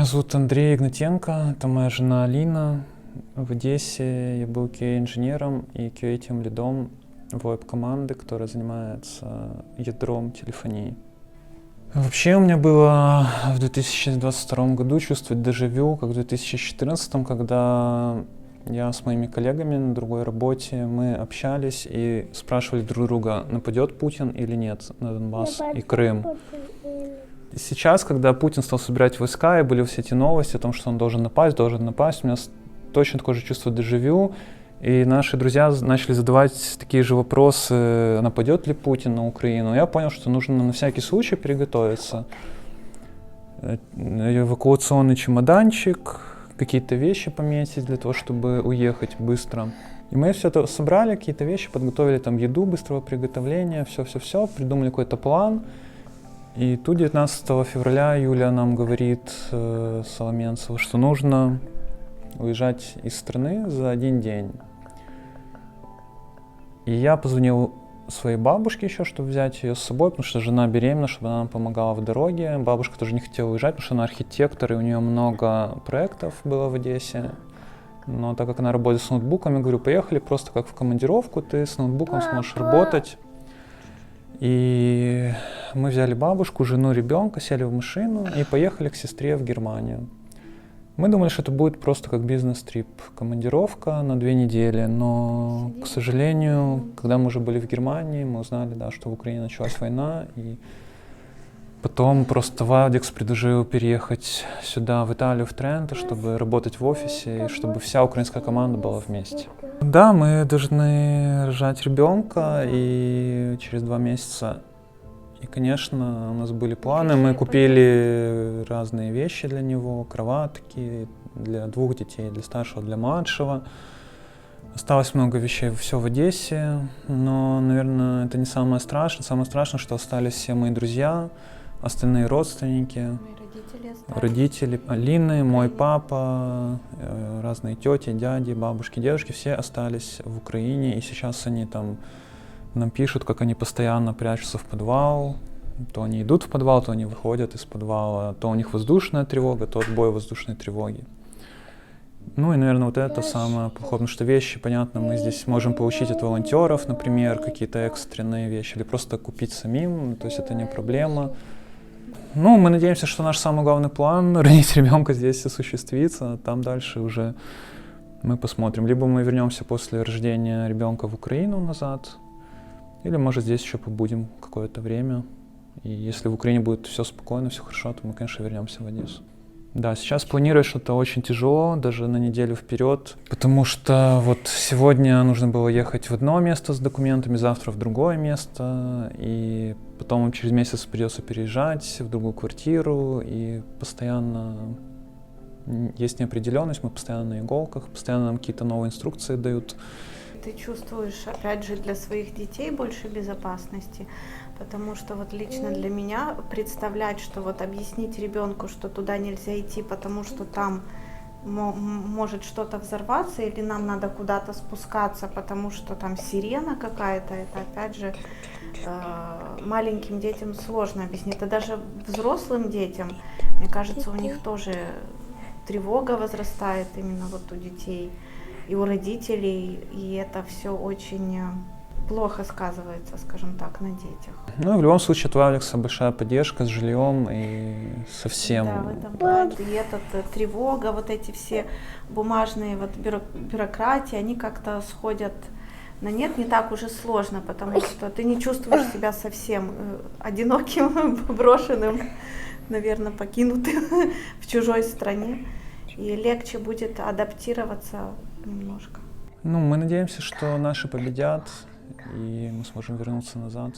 зовут Андрей Игнатенко, это моя жена Алина. В Одессе я был QA-инженером и QA-тимлидом веб-команды, которая занимается ядром телефонии. Вообще у меня было в 2022 году чувствовать дежавю, как в 2014, когда я с моими коллегами на другой работе, мы общались и спрашивали друг друга, нападет Путин или нет на Донбасс и Крым. И сейчас, когда Путин стал собирать войска, и были все эти новости о том, что он должен напасть, у меня точно такое же чувство дежавю. И наши друзья начали задавать такие же вопросы, нападет ли Путин на Украину. Я понял, что нужно на всякий случай приготовиться. Эвакуационный чемоданчик, какие-то вещи пометить для того, чтобы уехать быстро. И мы все это собрали, какие-то вещи, подготовили там еду быстрого приготовления, все, придумали какой-то план. И тут 19 февраля Юля нам говорит, Соломенцева, что нужно уезжать из страны за один день. И я позвонил своей бабушке еще, чтобы взять ее с собой, потому что жена беременна, чтобы она нам помогала в дороге. Бабушка тоже не хотела уезжать, потому что она архитектор, и у нее много проектов было в Одессе. Но так как она работает с ноутбуком, я говорю, поехали просто как в командировку, ты с ноутбуком сможешь работать. И мы взяли бабушку, жену, ребенка, сели в машину и поехали к сестре в Германию. Мы думали, что это будет просто как бизнес-трип, командировка на 2 недели, но, к сожалению, когда мы уже были в Германии, мы узнали, да, что в Украине началась война, и потом просто Вадикс предложил переехать сюда, в Италию, в Тренто, чтобы работать в офисе, и чтобы вся украинская команда была вместе. Да, мы должны рожать ребенка, и через 2 месяца. И, конечно, у нас были планы, мы купили разные вещи для него, кроватки для 2 детей, для старшего, для младшего. Осталось много вещей, все в Одессе, но, наверное, это не самое страшное. Самое страшное, что остались все мои друзья, остальные родственники, родители Алины, мой папа, разные тети, дяди, бабушки, дедушки, все остались в Украине, и сейчас они там нам пишут, как они постоянно прячутся в подвал. То они идут в подвал, то они выходят из подвала, то у них воздушная тревога, то отбой воздушной тревоги. Ну и, наверное, вот это самое плохое, потому что вещи, понятно, мы здесь можем получить от волонтеров, например, какие-то экстренные вещи, или просто купить самим, то есть это не проблема. Ну, мы надеемся, что наш самый главный план — родить ребенка здесь осуществится, а там дальше уже мы посмотрим. Либо мы вернемся после рождения ребенка в Украину назад, или, может, здесь еще побудем какое-то время. И если в Украине будет все спокойно, все хорошо, то мы, конечно, вернемся в Одессу. Да, сейчас планирую что-то очень тяжело, даже на неделю вперед, потому что вот сегодня нужно было ехать в одно место с документами, завтра в другое место, и потом через месяц придется переезжать в другую квартиру, и постоянно есть неопределенность, мы постоянно на иголках, постоянно нам какие-то новые инструкции дают. Ты чувствуешь, опять же, для своих детей больше безопасности, потому что вот лично для меня представлять, что вот объяснить ребенку, что туда нельзя идти, потому что там может что-то взорваться, или нам надо куда-то спускаться, потому что там сирена какая-то, это опять же маленьким детям сложно объяснить. Это даже взрослым детям, мне кажется, у них тоже тревога возрастает именно вот у детей и у родителей, и это все очень плохо сказывается, скажем так, на детях. Ну и в любом случае у Алекса большая поддержка с жильем и со всем. Да, в этом плане. И эта тревога, вот эти все бумажные вот бюрократии, они как-то сходят на нет, не так уже сложно, потому что ты не чувствуешь себя совсем одиноким, брошенным, наверное, покинутым в чужой стране. И легче будет адаптироваться немножко. Ну, мы надеемся, что наши победят, и мы сможем вернуться назад.